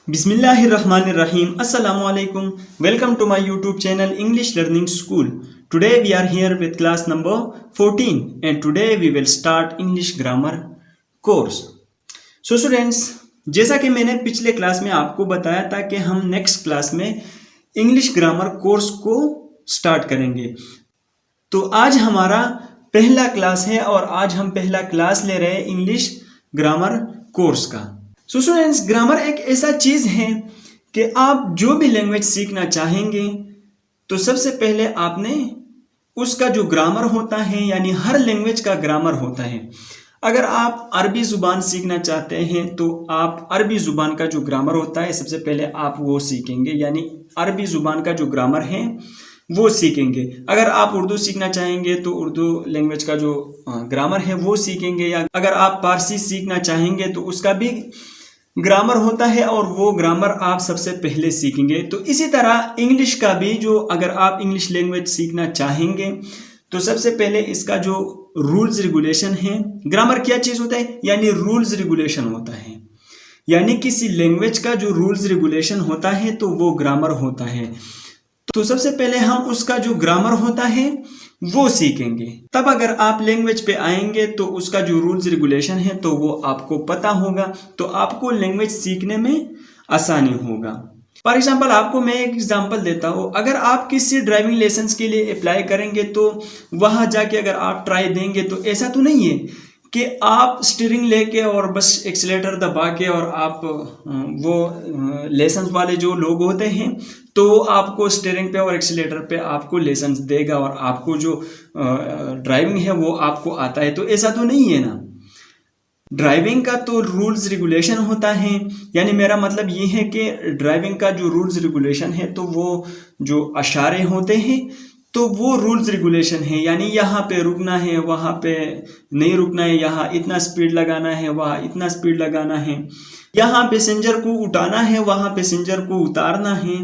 Bismillahirrahmanirrahim. Assalamualaikum. Welcome to my YouTube channel English Learning School. Today we are here with class number 14 and today we will start English grammar course. So students, जैसा कि मैंने पिछले class में आपको बताया था कि हम नेक्स्ट क्लास में इंग्लिश ग्रामर कोर्स को स्टार्ट करेंगे। तो आज हमारा पहला क्लास है और आज हम पहला क्लास ले रहे हैं इंग्लिश ग्रामर कोर्स का। सो स्टूडेंट्स, ग्रामर एक ऐसा चीज है कि आप जो भी लैंग्वेज सीखना चाहेंगे तो सबसे पहले आपने उसका जो ग्रामर होता है, यानी हर लैंग्वेज का ग्रामर होता है। अगर आप अरबी ज़ुबान सीखना चाहते हैं तो आप अरबी ज़ुबान का जो ग्रामर होता है सबसे पहले आप वो सीखेंगे, यानी अरबी ज़ुबान का जो ग्रामर है वो सीखेंगे। अगर आप उर्दू सीखना चाहेंगे तो उर्दू लैंग्वेज का जो ग्रामर है वो सीखेंगे, या अगर आप पारसी सीखना चाहेंगे तो उसका भी ग्रामर होता है और वो ग्रामर आप सबसे पहले सीखेंगे। तो इसी तरह इंग्लिश का भी जो, अगर आप इंग्लिश लैंग्वेज सीखना चाहेंगे तो सबसे पहले इसका जो रूल्स रेगुलेशन है, ग्रामर क्या चीज़ होता है, यानी रूल्स रेगुलेशन होता है, यानी किसी लैंग्वेज का जो रूल्स रेगुलेशन होता है तो वो ग्रामर होता है। तो सबसे पहले हम उसका जो ग्रामर होता है वो सीखेंगे, तब अगर आप लैंग्वेज पे आएंगे तो उसका जो रूल्स रेगुलेशन है तो वो आपको पता होगा, तो आपको लैंग्वेज सीखने में आसानी होगा। फॉर एग्जाम्पल आपको मैं एक एग्जाम्पल देता हूँ। अगर आप किसी ड्राइविंग लाइसेंस के लिए अप्लाई करेंगे तो वहाँ जाके अगर आप ट्राई देंगे तो ऐसा तो नहीं है कि आप स्टीयरिंग लेके और बस एक्सीलेटर दबा के और आप वो लाइसेंस वाले जो लोग होते हैं तो आपको स्टीयरिंग पे और एक्सीलेटर पे आपको लाइसेंस देगा और आपको जो ड्राइविंग है वो आपको आता है। तो ऐसा तो नहीं है ना। ड्राइविंग का तो रूल्स रेगुलेशन होता है, यानी मेरा मतलब ये है कि ड्राइविंग का जो रूल्स रेगुलेशन है तो वो जो इशारे होते हैं तो वो रूल्स रेगुलेशन है, यानी यहाँ पे रुकना है, वहाँ पे नहीं रुकना है, यहाँ इतना स्पीड लगाना है, वहाँ इतना स्पीड लगाना है, यहाँ पैसेंजर को उठाना है, वहाँ पैसेंजर को उतारना है।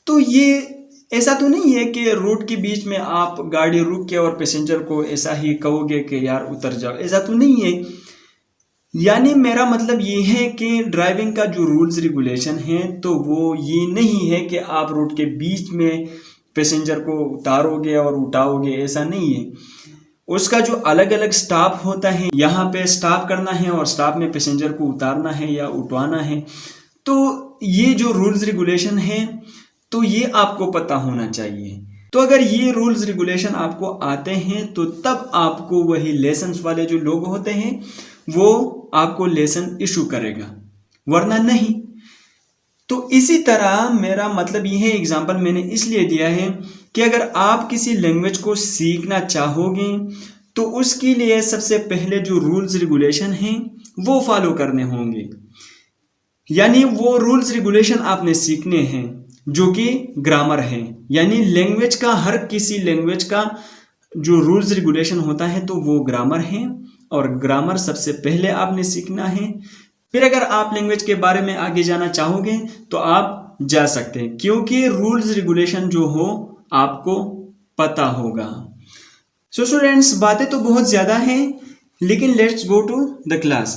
तो ये ऐसा तो नहीं है कि रोड के बीच में आप गाड़ी रुक के और पैसेंजर को ऐसा ही कहोगे कि यार उतर जाओ, ऐसा तो नहीं है। यानी मेरा मतलब ये है कि ड्राइविंग का जो रूल्स रेगुलेशन है तो वो ये नहीं है कि आप रोड के बीच में पैसेंजर को उतारोगे और उठाओगे, ऐसा नहीं है। उसका जो अलग अलग स्टॉप होता है, यहाँ पे स्टॉप करना है और स्टॉप में पैसेंजर को उतारना है या उठवाना है। तो ये जो रूल्स रेगुलेशन है तो ये आपको पता होना चाहिए। तो अगर ये रूल्स रेगुलेशन आपको आते हैं तो तब आपको वही लाइसेंस वाले जो लोग होते हैं वो आपको लाइसेंस इशू करेगा, वरना नहीं। तो इसी तरह मेरा मतलब ये है, एग्जाम्पल मैंने इसलिए दिया है कि अगर आप किसी लैंग्वेज को सीखना चाहोगे तो उसके लिए सबसे पहले जो रूल्स रेगुलेशन हैं वो फॉलो करने होंगे, यानी वो रूल्स रेगुलेशन आपने सीखने हैं जो कि ग्रामर है। यानी लैंग्वेज का, हर किसी लैंग्वेज का जो रूल्स रेगुलेशन होता है तो वो ग्रामर है और ग्रामर सबसे पहले आपने सीखना है। फिर अगर आप लैंग्वेज के बारे में आगे जाना चाहोगे तो आप जा सकते हैं, क्योंकि रूल्स रेगुलेशन जो हो आपको पता होगा। सो स्टूडेंट्स, बातें तो बहुत ज़्यादा हैं, लेकिन let's go to the class.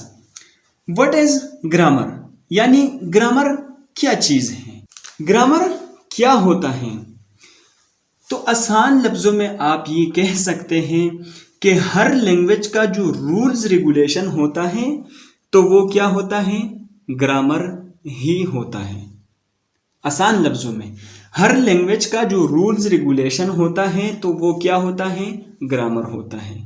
What is grammar, यानी ग्रामर क्या चीज़ है, ग्रामर क्या होता है। तो आसान लफ्ज़ों में आप ये कह सकते हैं कि हर लैंग्वेज का जो रूल्स रेगुलेशन होता है तो वो क्या होता है, ग्रामर ही होता है। आसान लफ्ज़ों में हर लैंग्वेज का जो रूल्स रेगुलेशन होता है तो वो क्या होता है, ग्रामर होता है।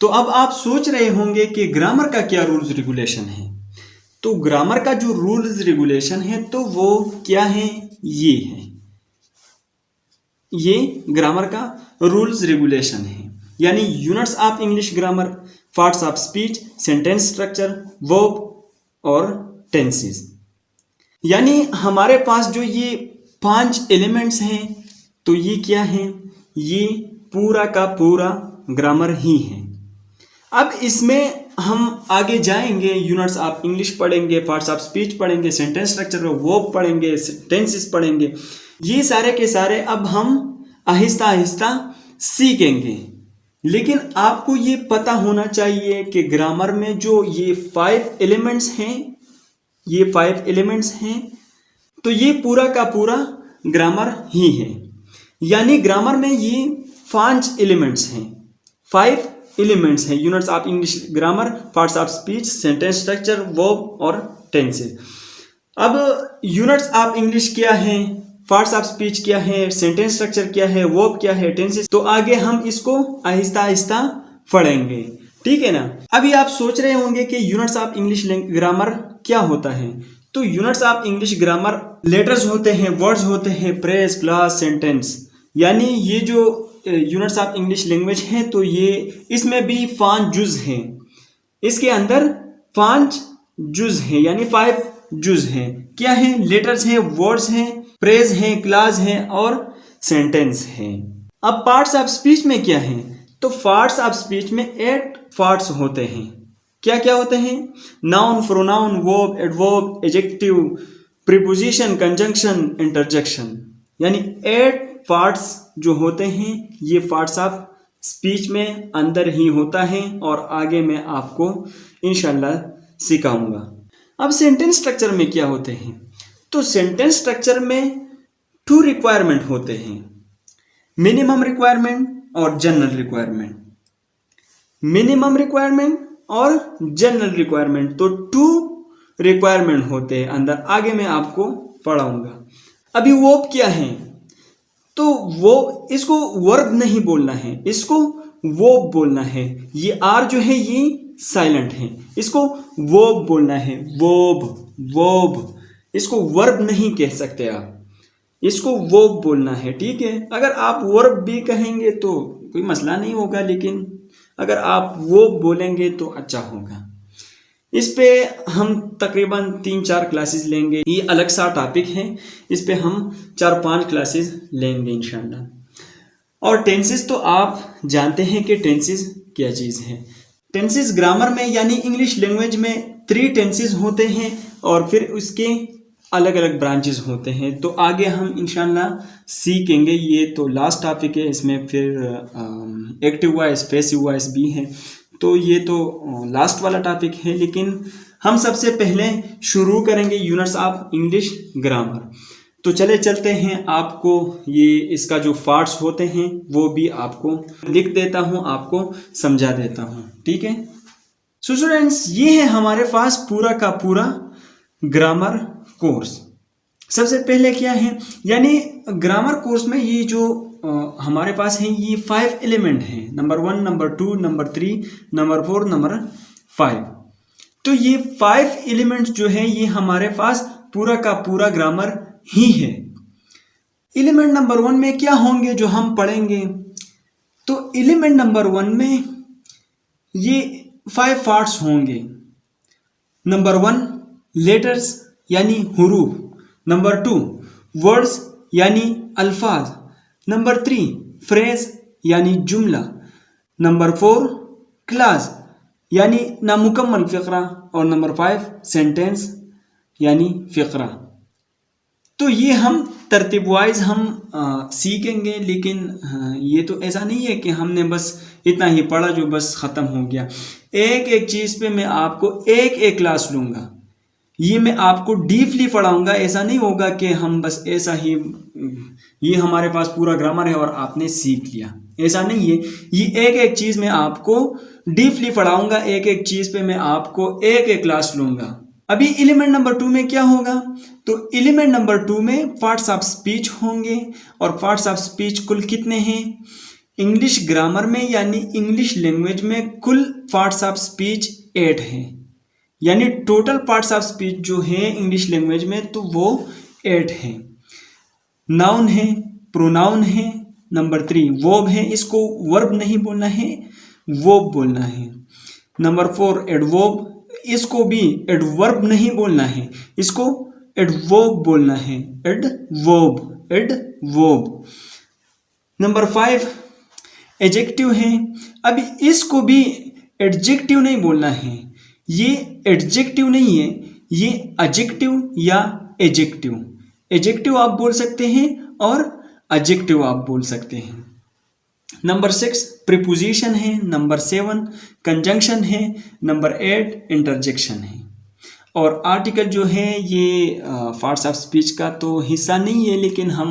तो अब आप सोच रहे होंगे कि ग्रामर का क्या रूल्स रेगुलेशन है। तो ग्रामर का जो रूल्स रेगुलेशन है तो वो क्या है, ये है, ये ग्रामर का रूल्स रेगुलेशन है। यानी units of English grammar, parts of speech, sentence structure, verb और टेंसेस। यानी हमारे पास जो ये 5 एलिमेंट्स हैं तो ये क्या हैं, ये पूरा का पूरा ग्रामर ही है। अब इसमें हम आगे जाएंगे, यूनिट्स ऑफ इंग्लिश पढ़ेंगे, पार्ट्स ऑफ स्पीच पढ़ेंगे, सेंटेंस स्ट्रक्चर, वर्ब पढ़ेंगे, टेंसेस पढ़ेंगे। ये सारे के सारे अब हम आहिस्ता आहिस्ता सीखेंगे। लेकिन आपको ये पता होना चाहिए कि ग्रामर में जो ये 5 एलिमेंट्स हैं ये 5 एलिमेंट्स हैं। तो ये पूरा का पूरा ग्रामर ही है, यानी ग्रामर में ये 5 एलिमेंट्स हैं, 5 एलिमेंट्स हैं। Units of English grammar, parts of speech, sentence structure, verb और टेंसेस। अब यूनिट्स ऑफ इंग्लिश क्या है, पार्ट्स ऑफ स्पीच क्या है, सेंटेंस स्ट्रक्चर क्या है, वर्ब क्या है, टेंसेस, तो आगे हम इसको आहिस्ता आहिस्ता पढ़ेंगे, ठीक है ना। अभी आप सोच रहे होंगे कि यूनिट्स ऑफ इंग्लिश ग्रामर क्या होता है। तो units of English grammar letters होते हैं, वर्ड्स होते हैं, प्रेज, क्लास, सेंटेंस, यानी ये जो यूनिट्स ऑफ इंग्लिश लैंग्वेज हैं, तो ये इसमें भी 5 जुज हैं, इसके अंदर 5 जुज हैं, यानी 5 जुज हैं। क्या है? लेटर्स हैं, वर्ड्स हैं, प्रेज हैं, क्लास हैं और सेंटेंस हैं। अब पार्ट्स ऑफ स्पीच में क्या है? तो पार्ट्स ऑफ स्पीच में 8 पार्ट्स होते हैं। क्या क्या होते हैं? Noun, pronoun, verb, adverb, adjective, preposition, conjunction, interjection, यानी 8 पार्ट्स जो होते हैं, ये पार्ट्स ऑफ स्पीच में अंदर ही होता है और आगे मैं आपको इंशाल्लाह सिखाऊंगा। अब सेंटेंस स्ट्रक्चर में क्या होते हैं? तो सेंटेंस स्ट्रक्चर में 2 रिक्वायरमेंट होते हैं, मिनिमम रिक्वायरमेंट और जनरल रिक्वायरमेंट। मिनिमम रिक्वायरमेंट और जनरल रिक्वायरमेंट, तो 2 रिक्वायरमेंट होते हैं अंदर, आगे मैं आपको पढ़ाऊंगा। अभी वर्ब क्या है? तो वो इसको वर्ब नहीं बोलना है, इसको वर्ब बोलना है। ये आर जो है ये साइलेंट है, इसको वर्ब बोलना है, वर्ब, वर्ब। इसको वर्ब नहीं कह सकते आप, इसको वर्ब बोलना है, ठीक है। अगर आप वर्ब भी कहेंगे तो कोई मसला नहीं होगा, लेकिन अगर आप वर्ब बोलेंगे तो अच्छा होगा। इस पे हम तकरीबन 3-4 क्लासेस लेंगे, ये अलग सा टॉपिक है, इस पे हम 4-5 क्लासेस लेंगे इंशाल्लाह। और टेंसेस तो आप जानते हैं कि टेंसेस क्या चीज़ है। टेंसेस ग्रामर में यानी इंग्लिश लैंग्वेज में 3 टेंसेस होते हैं और फिर उसके अलग अलग ब्रांचेस होते हैं, तो आगे हम इंशाल्लाह सीखेंगे। ये तो लास्ट टॉपिक है, इसमें फिर एक्टिव वॉइस, पैसिव वॉइस भी है, तो ये तो लास्ट वाला टॉपिक है। लेकिन हम सबसे पहले शुरू करेंगे यूनिट्स ऑफ इंग्लिश ग्रामर। तो चले चलते हैं, आपको ये इसका जो पार्ट्स होते हैं वो भी आपको लिख देता हूँ, आपको समझा देता हूँ, ठीक है। सो स्टूडेंट्स, ये है हमारे पास पूरा का पूरा ग्रामर कोर्स। सबसे पहले क्या है, यानी ग्रामर कोर्स में ये जो हमारे पास है ये 5 एलिमेंट हैं, number 1, number 2, number 3, number 4, number 5। तो ये 5 एलिमेंट्स जो है ये हमारे पास पूरा का पूरा ग्रामर ही है। एलिमेंट नंबर 1 में क्या होंगे जो हम पढ़ेंगे? तो एलिमेंट नंबर 1 में ये 5 पार्ट्स होंगे। नंबर 1 लेटर्स यानी हुरूफ, नंबर 2 वर्ड्स यानी अल्फाज, नंबर 3 फ्रेज यानी जुमला, नंबर 4 क्लास यानी नामुकम्मल फ़िक्रा और नंबर 5 सेंटेंस यानी फ़िक्रा। तो ये हम तरतीब वाइज हम सीखेंगे, लेकिन ये तो ऐसा नहीं है कि हमने बस इतना ही पढ़ा जो बस ख़त्म हो गया। एक एक चीज़ पे मैं आपको एक एक क्लास लूँगा, ये मैं आपको डीपली पढ़ाऊँगा। ऐसा नहीं होगा कि हम बस ऐसा ही ये हमारे पास पूरा ग्रामर है और आपने सीख लिया, ऐसा नहीं है। ये एक एक चीज़ मैं आपको डीपली पढ़ाऊँगा, एक एक चीज़ पे मैं आपको एक एक क्लास लूँगा। अभी एलिमेंट नंबर 2 में क्या होगा? तो एलिमेंट नंबर 2 में पार्ट्स ऑफ स्पीच होंगे, और पार्ट्स ऑफ स्पीच कुल कितने हैं? इंग्लिश ग्रामर में यानी इंग्लिश लैंग्वेज में कुल पार्ट्स ऑफ स्पीच 8 हैं, यानी टोटल पार्ट्स ऑफ स्पीच जो है इंग्लिश लैंग्वेज में तो वो 8 हैं। नाउन है, प्रोनाउन है, नंबर 3 वर्ब है, इसको वर्ब नहीं बोलना है, वर्ब बोलना है। नंबर 4 एडवर्ब, इसको भी एडवर्ब नहीं बोलना है, इसको एडवर्ब बोलना है, एडवर्ब, एडवर्ब। नंबर 5 एडजेक्टिव है, अभी इसको भी एडजेक्टिव नहीं बोलना है, ये एडजेक्टिव नहीं है, ये एडजेक्टिव या एडजेक्टिव। एडजेक्टिव आप बोल सकते हैं और एडजेक्टिव आप बोल सकते हैं। नंबर 6 प्रीपोजिशन है, नंबर 7 कंजंक्शन है, नंबर 8 इंटरजेक्शन है। और आर्टिकल जो है ये पार्ट्स ऑफ स्पीच का तो हिस्सा नहीं है, लेकिन हम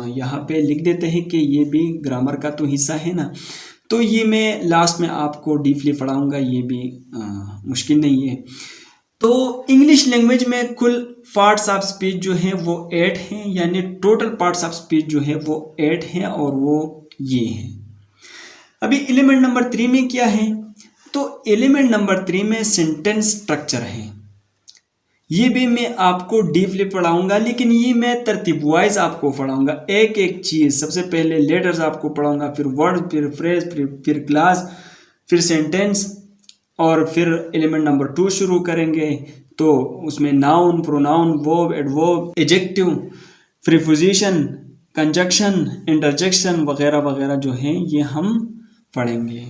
यहाँ पे लिख देते हैं कि ये भी ग्रामर का तो हिस्सा है ना। तो ये मैं लास्ट में आपको डीपली पढ़ाऊँगा, ये भी मुश्किल नहीं है। तो इंग्लिश लैंग्वेज में कुल पार्ट्स ऑफ स्पीच जो है वो 8 हैं, यानी टोटल पार्ट्स ऑफ स्पीच जो है वो 8 हैं, और वो ये हैं। अभी एलिमेंट नंबर 3 में क्या है, तो एलिमेंट नंबर 3 में सेंटेंस स्ट्रक्चर है। ये भी मैं आपको डीपली पढ़ाऊंगा, लेकिन ये मैं तरतीब वाइज आपको पढ़ाऊंगा, एक एक चीज़। सबसे पहले लेटर्स आपको पढ़ाऊंगा, फिर वर्ड, फिर फ्रेज, फिर क्लास, फिर सेंटेंस, और फिर एलिमेंट नंबर 2 शुरू करेंगे। तो उसमें noun, pronoun, verb, adverb, adjective, preposition, conjunction, interjection वगैरह वगैरह जो हैं ये हम पढ़ेंगे।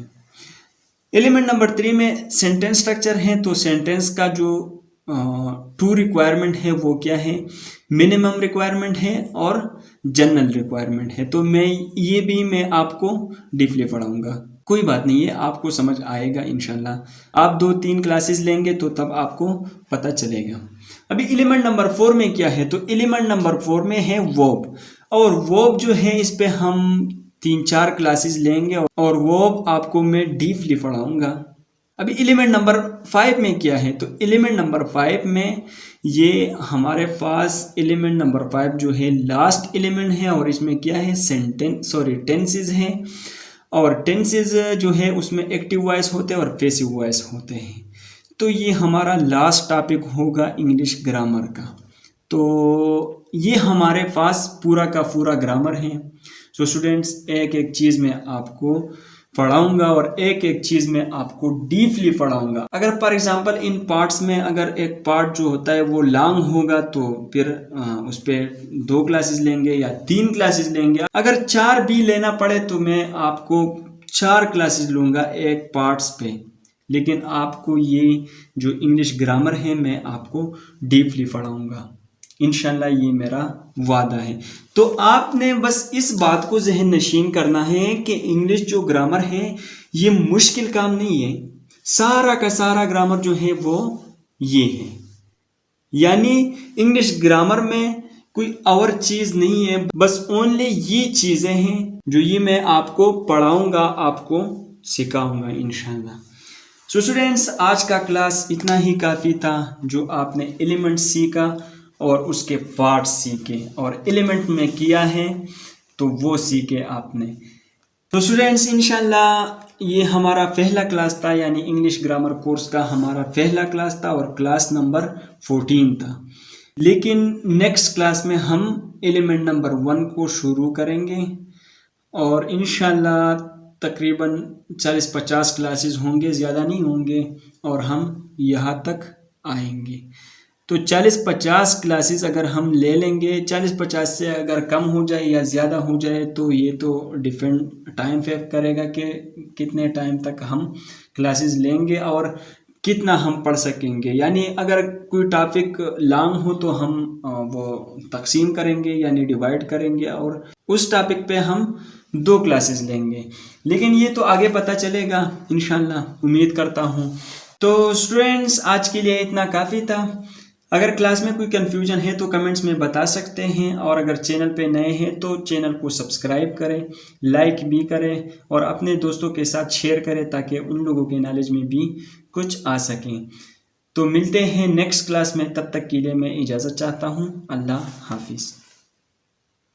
एलिमेंट नंबर 3 में सेंटेंस स्ट्रक्चर है। तो सेंटेंस का जो 2 रिक्वायरमेंट है वो क्या है, मिनिमम रिक्वायरमेंट है और जनरल रिक्वायरमेंट है। तो ये भी मैं आपको डीपली पढ़ाऊंगा, कोई बात नहीं है, आपको समझ आएगा इंशाल्लाह। आप 2-3 क्लासेस लेंगे तो तब आपको पता चलेगा। अभी एलिमेंट नंबर 4 में क्या है, तो एलिमेंट नंबर 4 में है वर्ब, और वर्ब जो है इस पे हम 3-4 क्लासेस लेंगे, और वर्ब आपको मैं डीपली पढ़ाऊंगा। अभी एलिमेंट नंबर 5 में क्या है, तो एलिमेंट नंबर 5 में ये हमारे पास एलिमेंट नंबर 5 जो है लास्ट एलिमेंट है, और इसमें क्या है, टेंसेस हैं। और टेंसेस जो है उसमें एक्टिव वॉइस होते हैं और पैसिव वॉइस होते हैं। तो ये हमारा लास्ट टॉपिक होगा इंग्लिश ग्रामर का। तो ये हमारे पास पूरा का पूरा ग्रामर है। सो स्टूडेंट्स, एक एक चीज़ में आपको पढ़ाऊंगा और एक एक चीज़ में आपको डीपली पढ़ाऊंगा। अगर फॉर एग्जांपल इन पार्ट्स में अगर एक पार्ट जो होता है वो लॉन्ग होगा तो फिर उस पर 2 क्लासेस लेंगे या 3 क्लासेस लेंगे। अगर 4 भी लेना पड़े तो मैं आपको 4 क्लासेस लूँगा एक पार्ट्स पे, लेकिन आपको ये जो इंग्लिश ग्रामर है मैं आपको डीपली पढ़ाऊँगा इंशाल्लाह, ये मेरा वादा है। तो आपने बस इस बात को जहन नशीन करना है कि इंग्लिश जो ग्रामर है ये मुश्किल काम नहीं है। सारा का सारा ग्रामर जो है वो ये है, यानी इंग्लिश ग्रामर में कोई और चीज़ नहीं है, बस ओनली ये चीज़ें हैं जो ये मैं आपको पढ़ाऊँगा, आपको सिखाऊँगा इंशाल्लाह। सो स्टूडेंट्स, आज का क्लास इतना ही काफ़ी था। जो आपने एलिमेंट सीखा और उसके पार्ट्स सीखे और एलिमेंट में किया है तो वो सीखे आपने। तो स्टूडेंट्स, इंशाल्लाह ये हमारा पहला क्लास था, यानी इंग्लिश ग्रामर कोर्स का हमारा पहला क्लास था और क्लास नंबर 14 था। लेकिन नेक्स्ट क्लास में हम एलिमेंट नंबर 1 को शुरू करेंगे और इंशाल्लाह तकरीबन 40-50 क्लासेस होंगे, ज़्यादा नहीं होंगे, और हम यहाँ तक आएंगे। तो 40-50 क्लासेस अगर हम ले लेंगे, 40-50 से अगर कम हो जाए या ज़्यादा हो जाए तो ये तो डिफरेंट टाइम पे करेगा कि कितने टाइम तक हम क्लासेस लेंगे और कितना हम पढ़ सकेंगे। यानी अगर कोई टॉपिक लॉन्ग हो तो हम वो तकसीम करेंगे यानी डिवाइड करेंगे और उस टॉपिक पे हम 2 क्लासेस लेंगे। लेकिन ये तो आगे पता चलेगा इंशाल्लाह, उम्मीद करता हूँ। तो स्टूडेंट्स, आज के लिए इतना काफ़ी था। अगर क्लास में कोई कन्फ्यूजन है तो कमेंट्स में बता सकते हैं, और अगर चैनल पे नए हैं तो चैनल को सब्सक्राइब करें, लाइक भी करें और अपने दोस्तों के साथ शेयर करें ताकि उन लोगों के नॉलेज में भी कुछ आ सकें। तो मिलते हैं नेक्स्ट क्लास में, तब तक के लिए मैं इजाज़त चाहता हूँ। अल्लाह हाफिज़।